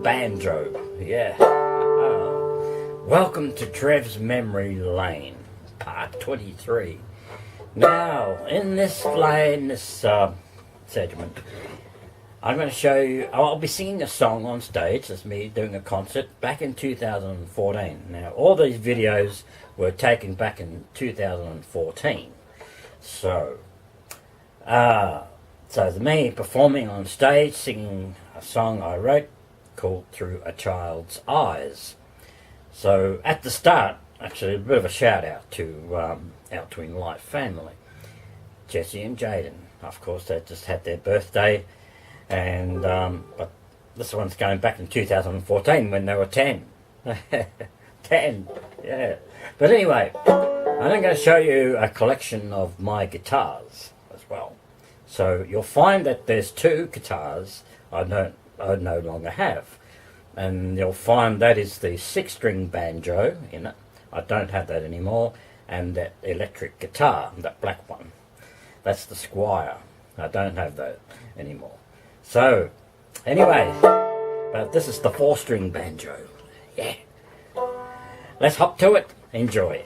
banjo. Yeah. Welcome to Trev's Memory Lane, part 23. Now, in this segment, I'm going to show you, I'll be singing a song on stage. That's me doing a concert back in 2014. Now, all these videos were taken back in 2014. So it's me performing on stage, singing a song I wrote called Through a Child's Eyes. So at the start, actually a bit of a shout out to our Twin Life family, Jesse and Jaden. Of course, they just had their birthday, and but this one's going back in 2014 when they were 10. 10, yeah. But anyway, I'm going to show you a collection of my guitars as well. So you'll find that there's two guitars I no longer have. And you'll find that is the 6-string banjo in it. I don't have that anymore. And that electric guitar, that black one. That's the Squire. I don't have that anymore. So, anyway, but this is the 4-string banjo. Yeah. Let's hop to it. Enjoy.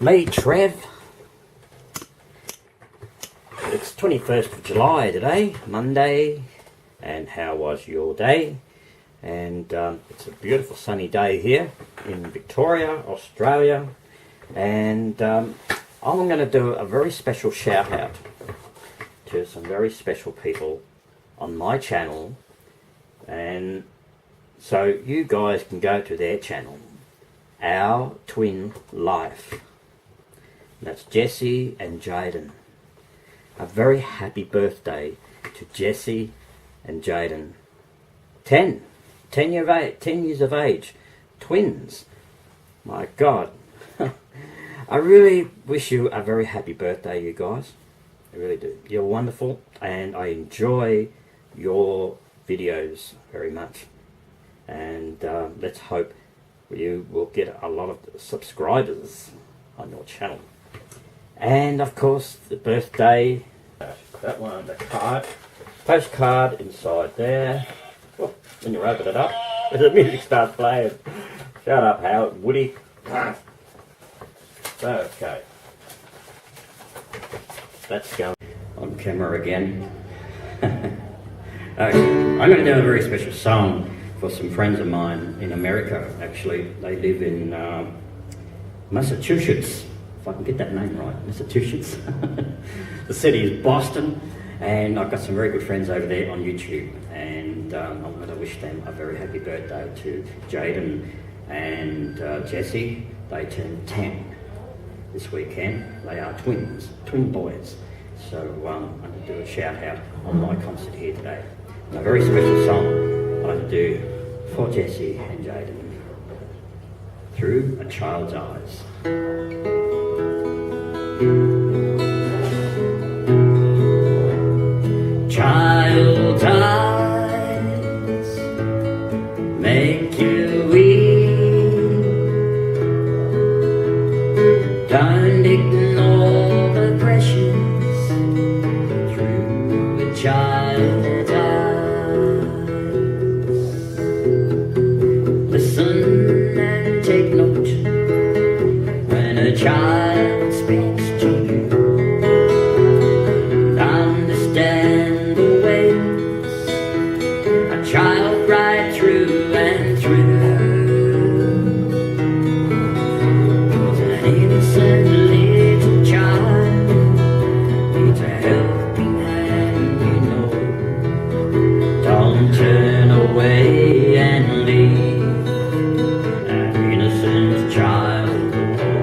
Me, Trev. It's 21st of July today, Monday, and how was your day? And it's a beautiful sunny day here in Victoria, Australia, and I'm going to do a very special shout out to some very special people on my channel, and so you guys can go to their channel, Our Twin Life. That's Jesse and Jaden. A very happy birthday to Jesse and Jaden. 10 years of age. Twins. My God. I really wish you a very happy birthday, you guys. I really do. You're wonderful, and I enjoy your videos very much. And let's hope you will get a lot of subscribers on your channel. And of course, the birthday, that one, the card, postcard inside there. Oh, when you open it up, the music starts playing. Shut up, Howard, Woody. Okay. Let's go on camera again. Okay. I'm going to do a very special song for some friends of mine in America. Actually, they live in Massachusetts. If I can get that name right, Massachusetts. The city is Boston, and I've got some very good friends over there on YouTube, and I'm going to wish them a very happy birthday to Jaden and Jesse. They turned 10 this weekend. They are twins, twin boys. So I'm going to do a shout out on my concert here today. And a very special song I'm going to do for Jesse and Jaden, Through a Child's Eyes. Child's eyes make you weep. Don't ignore the precious through a child's eyes. Listen and take note when a child speaks to you. Understand the ways a child right through and through. Cause an innocent little child needs a helping hand, you know. Don't turn away and leave an innocent child alone.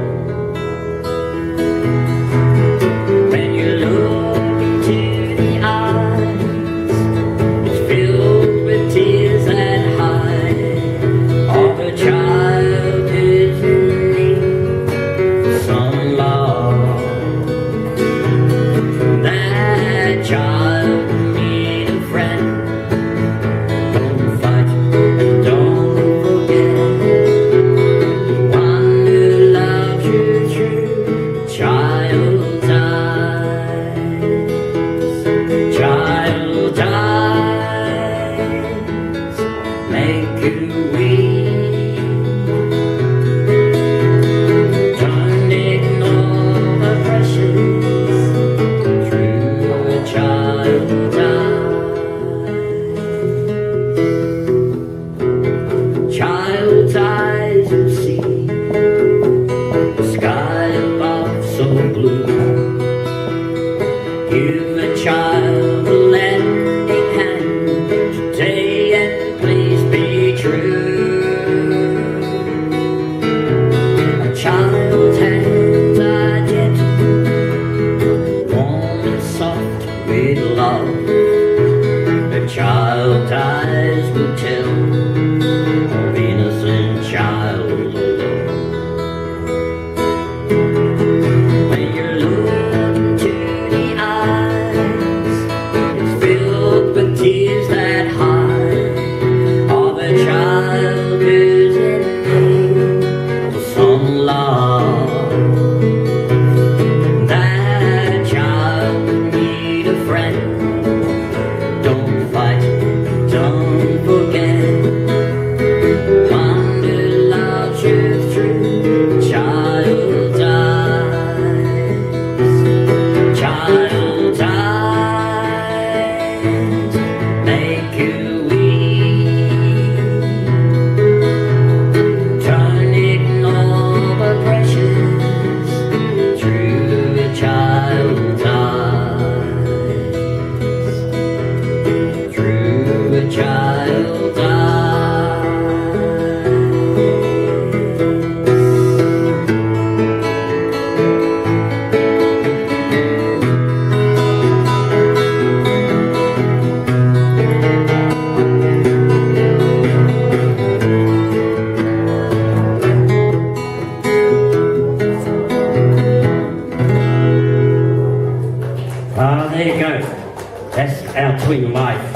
twin life.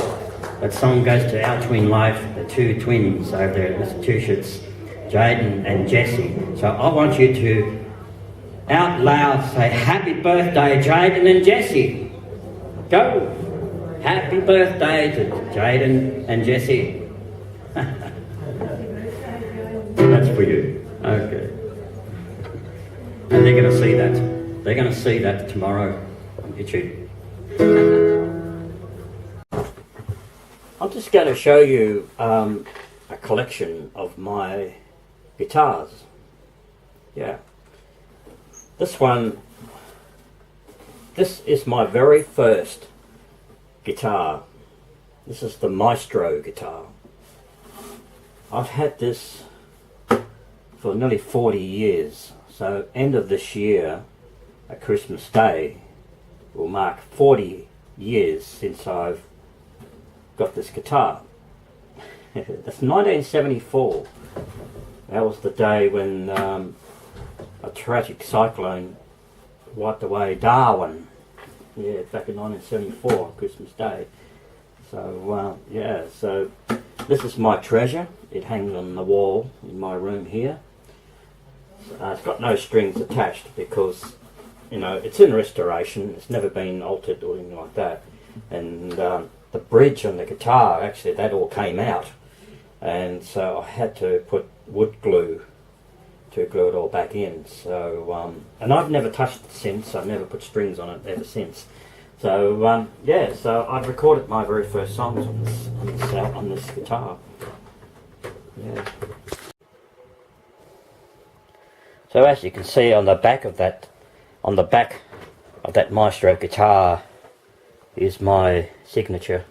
That song goes to our twin life, the two twins over there in Massachusetts, Jaden and Jesse. So I want you to out loud say, happy birthday, Jaden and Jesse. Go. Happy birthday to Jaden and Jesse. That's for you. Okay. And they're going to see that. They're going to see that tomorrow on YouTube. I'm just going to show you a collection of my guitars. Yeah. This is my very first guitar. This is the Maestro guitar. I've had this for nearly 40 years. So end of this year, at Christmas Day, will mark 40 years since I've got this guitar. That's 1974. That was the day when a tragic cyclone wiped away Darwin. Yeah, back in 1974 on Christmas Day. So yeah, so this is my treasure. It hangs on the wall in my room here. It's got no strings attached because, you know, it's in restoration. It's never been altered or anything like that. And the bridge on the guitar, actually, that all came out. And so I had to put wood glue to glue it all back in. So, and I've never touched it since. I've never put strings on it ever since. So, yeah, so I've recorded my very first songs on this guitar. Yeah. So as you can see on the back of that Maestro guitar is my signature.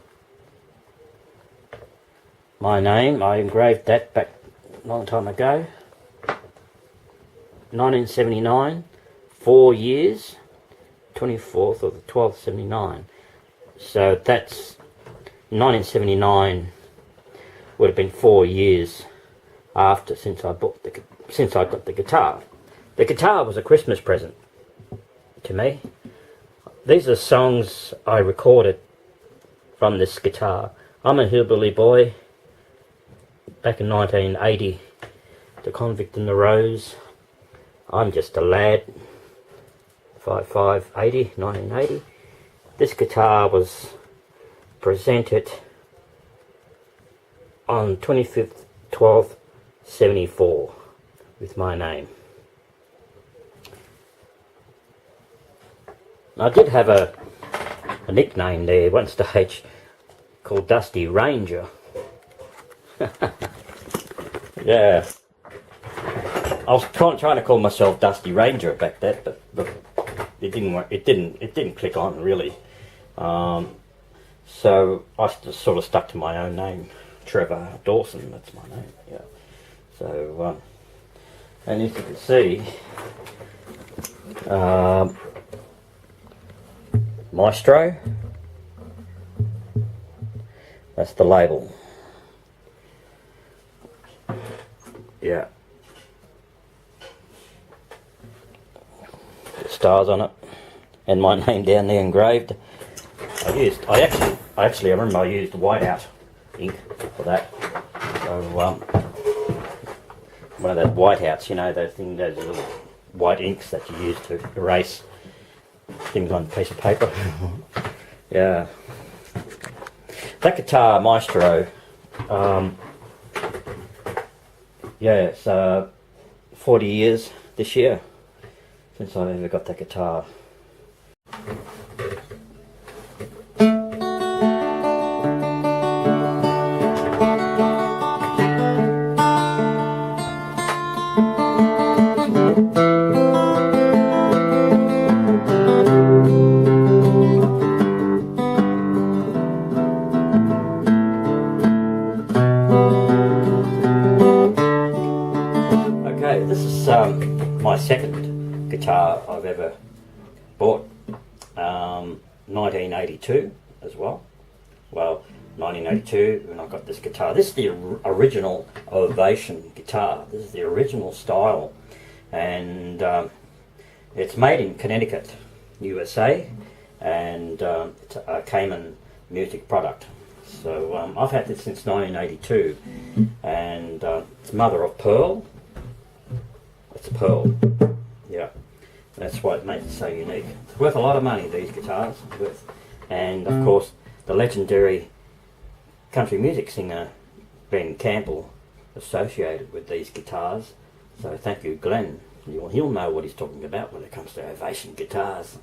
My name, I engraved that back a long time ago. 1979, 4 years, 24th or the 12th, 79. So that's 1979 would have been 4 years after since I got the guitar. The guitar was a Christmas present to me. These are songs I recorded from this guitar. I'm a hillbilly boy. Back in 1980, The Convict and the Rose. I'm just a lad. 1980. This guitar was presented on 25th, 12th, 74 with my name. I did have a nickname there one stage called Dusty Ranger. Yeah, I was trying to call myself Dusty Ranger back then, but it didn't work. It didn't click on really. So I just sort of stuck to my own name, Trevor Dawson. That's my name. Yeah. So and as you can see, Maestro. That's the label. Yeah. The stars on it, and my name down there engraved. I remember I used whiteout ink for that. So one of those whiteouts, you know, those little white inks that you use to erase things on a piece of paper. Yeah. That guitar, Maestro, yeah, it's 40 years this year since I ever got that guitar. Okay, this is my second guitar I've ever bought. 1982 as well. Well, 1982 when I got this guitar. This is the original Ovation guitar. This is the original style, and it's made in Connecticut, USA, and it came in music product. So I've had this since 1982, and it's mother of pearl. It's pearl, yeah. That's what makes it so unique. It's worth a lot of money, these guitars. And of course, the legendary country music singer Ben Campbell associated with these guitars. So thank you, Glenn. He'll know what he's talking about when it comes to Ovation guitars.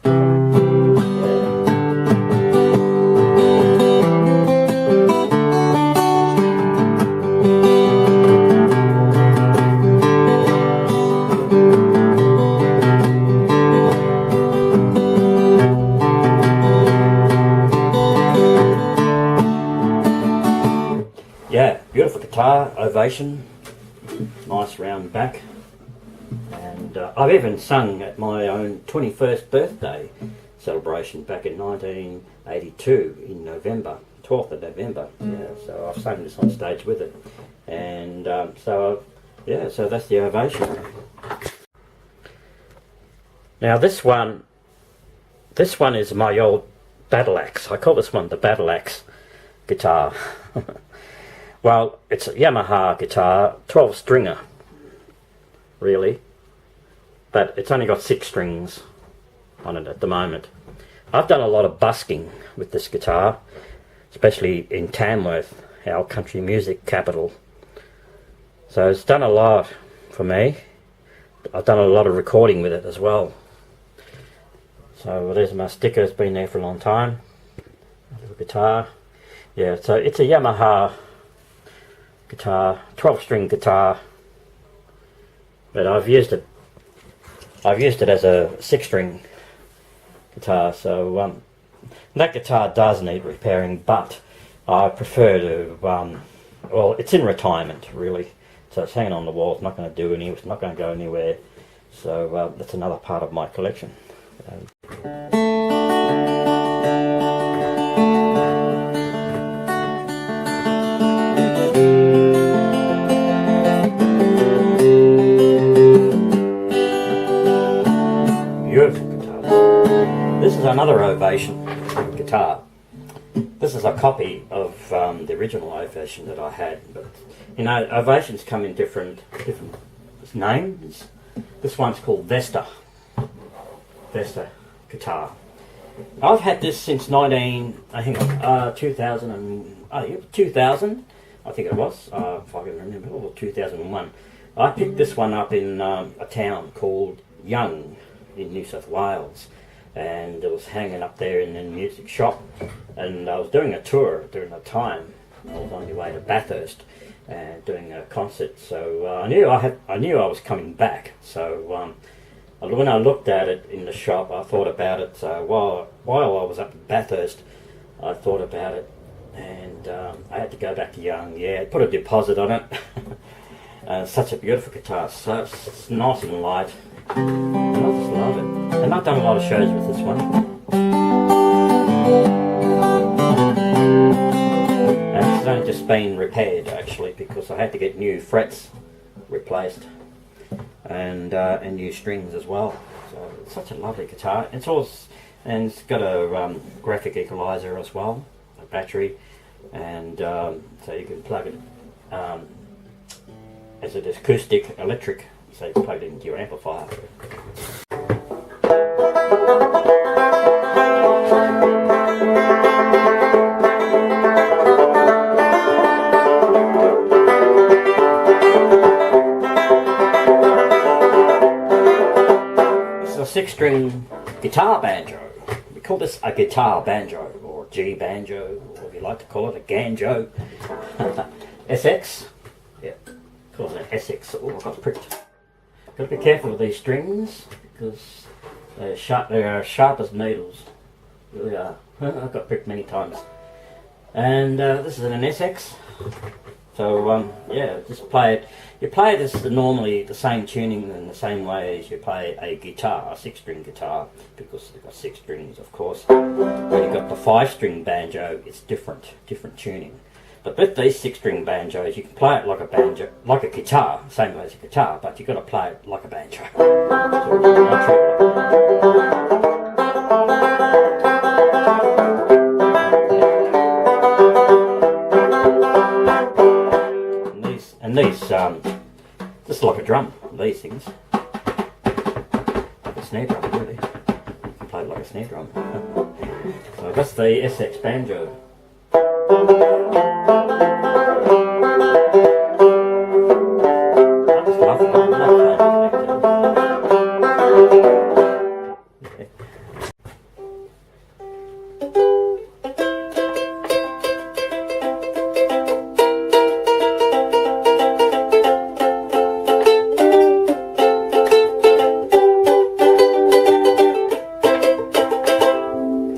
Yeah, beautiful guitar, Ovation, nice round back. And I've even sung at my own 21st birthday celebration back in 1982 in November, 12th of November. Yeah, so I've sung this on stage with it. And so that's the Ovation. Now this one is my old battle axe. I call this one the battle axe guitar. Well, it's a Yamaha guitar, 12 stringer, really, but it's only got 6 strings on it at the moment. I've done a lot of busking with this guitar, especially in Tamworth, our country music capital. So it's done a lot for me. I've done a lot of recording with it as well. So there's my sticker, it's been there for a long time. A little guitar. Yeah, so it's a Yamaha guitar, 12 string guitar, but I've used it as a 6 string guitar. So that guitar does need repairing, but I prefer to well, it's in retirement really, so it's hanging on the wall. It's not going to do it's not going to go anywhere. So that's another part of my collection. Beautiful guitars. This is another Ovation guitar. This is a copy of the original Ovation that I had, but you know, Ovations come in different names. This one's called Vesta guitar. I've had this since 2000 I think it was, if I can remember, or 2001. I picked this one up in a town called Young in New South Wales, and it was hanging up there in the music shop, and I was doing a tour during the time. I was on my way to Bathurst and doing a concert, so I knew I was coming back. So when I looked at it in the shop, I thought about it. So while I was up in Bathurst, I thought about it, and I had to go back to Young. Yeah, put a deposit on it. Such a beautiful guitar, so it's nice and light. I just love it, and I've done a lot of shows with this one. And it's only just been repaired actually, because I had to get new frets replaced and new strings as well. So it's such a lovely guitar. It's got a graphic equalizer as well, a battery, and so you can plug it as an acoustic electric. So you can plug it into your amplifier. This is a 6-string guitar banjo. We call this a guitar banjo, or G banjo, or if you like to call it a ganjo. SX. Yeah, call it an SX. Oh, I got pricked. Got to be careful with these strings because they're sharp. They are sharp as needles. Really are. I've got pricked many times. And this is an SX. So yeah, just play it. You play this normally the same tuning in the same way as you play a guitar, a 6-string guitar, because they've got 6 strings, of course. When you've got the 5-string banjo, it's different tuning. But with these 6-string banjos, you can play it like a banjo, like a guitar, same way as a guitar, but you've got to play it like a banjo. So, strings. Like a snare drum, really. Played like a snare drum. So that's the SX banjo. I just love it. I love playing this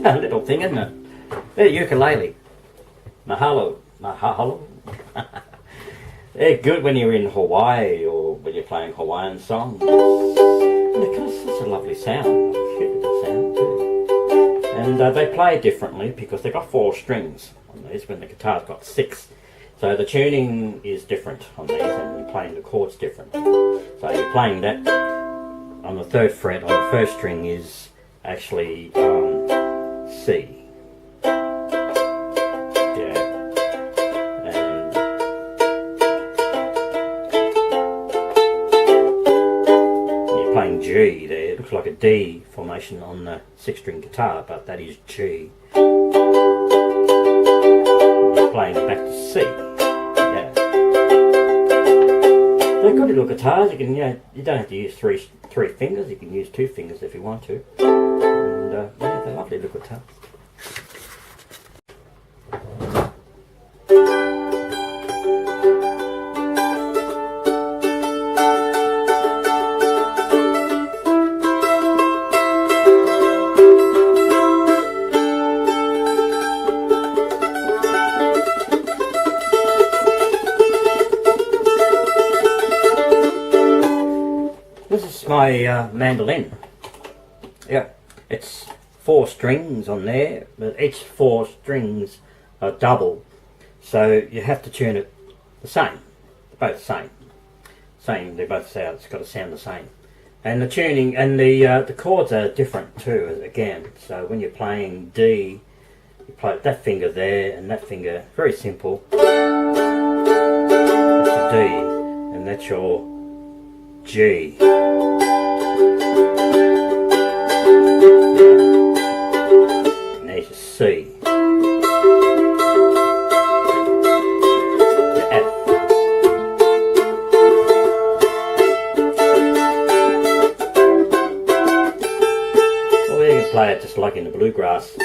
a little thing, isn't it? They're ukulele. Mahalo. They're good when you're in Hawaii or when you're playing Hawaiian songs. They've got such a lovely sound. Cute little sound too. And they play differently because they've got 4 strings on these when the guitar's got 6. So the tuning is different on these and you're playing the chords different. So you're playing that on the 3rd fret on the 1st string is actually C. Yeah. And you're playing G there. It looks like a D formation on the 6-string guitar, but that is G. You're playing back to C. Yeah. They're good little guitars. You can, you don't have to use three fingers. You can use 2 fingers if you want to. And yeah, they're lovely little guitars. This is my mandolin. Yeah, it's 4 strings on there, but each 4 strings are double, so you have to tune it the same. They're both the same. They both sound. It's got to sound the same, and the tuning and the chords are different too. Again, so when you're playing D, you play that finger there and that finger. Very simple. That's your D, and that's your G. And there's your C. The F. Or you can play it just like in the bluegrass.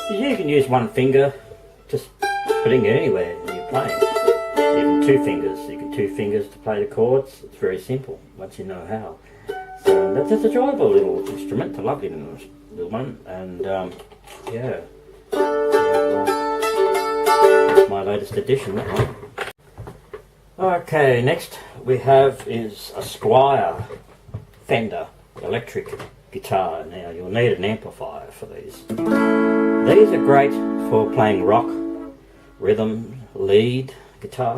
You can use 1 finger, just putting it anywhere when you're playing. Even 2 fingers. You can 2 fingers to play the chords. It's very simple once you know how. So that's an enjoyable little instrument, a lovely little one, and yeah. That's my latest addition, that one. Okay, next we have is a Squire Fender electric guitar. Now you'll need an amplifier for these. These are great for playing rock, rhythm, lead guitar.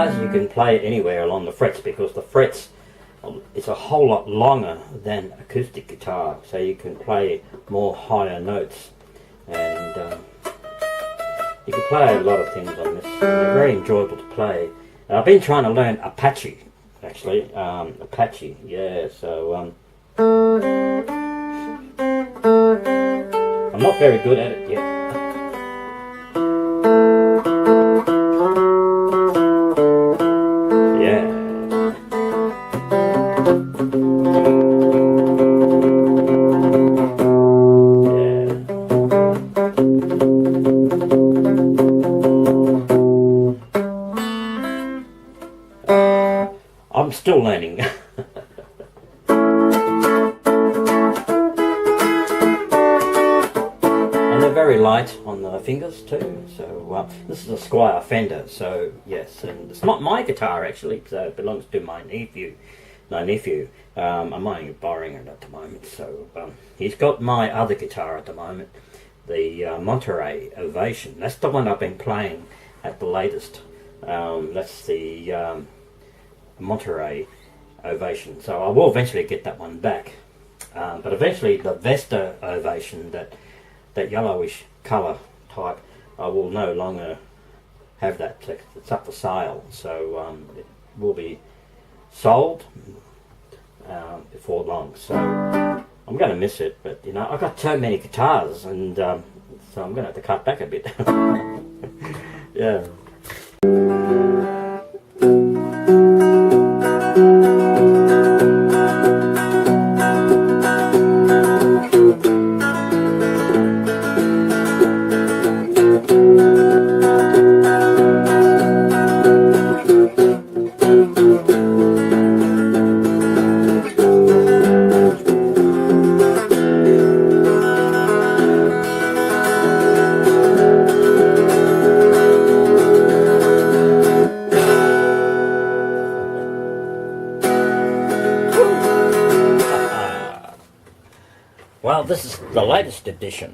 You can play it anywhere along the frets because the frets it's a whole lot longer than acoustic guitar, so you can play more higher notes, and you can play a lot of things on this. They're very enjoyable to play. I've been trying to learn Apache, actually. Apache, yeah. So I'm not very good at it yet. I'm still learning. And they're very light on the fingers too. So this is a Squire Fender, so yes, and it's not my guitar actually, so it belongs to my nephew. I'm only borrowing it at the moment, so he's got my other guitar at the moment, the Monterey Ovation. That's the one I've been playing at the latest. That's the Monterey Ovation, so I will eventually get that one back. But eventually the Vesta Ovation, that yellowish colour type, I will no longer have that. It's up for sale, so it will be sold before long. So I'm going to miss it, but you know, I've got so many guitars, and so I'm going to have to cut back a bit. Yeah. Well, this is the latest edition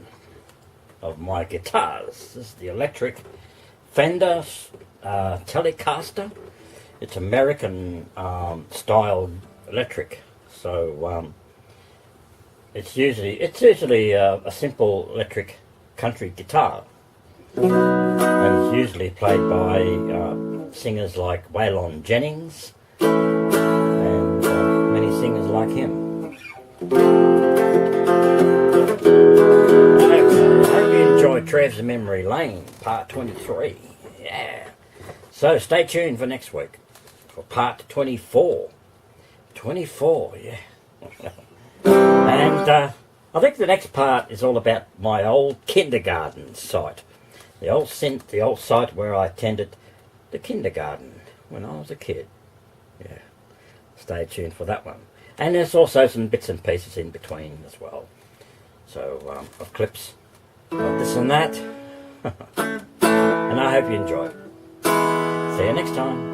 of my guitars. This is the electric Fender Telecaster. It's American style electric, so it's usually a simple electric country guitar, and it's usually played by singers like Waylon Jennings and many singers like him. I hope you enjoyed Trev's Memory Lane, part 23. Yeah. So stay tuned for next week for part 24. 24, yeah. And I think the next part is all about my old kindergarten site. The old site where I attended the kindergarten when I was a kid. Yeah. Stay tuned for that one. And there's also some bits and pieces in between as well. So, of clips of this and that. And I hope you enjoy it. See you next time.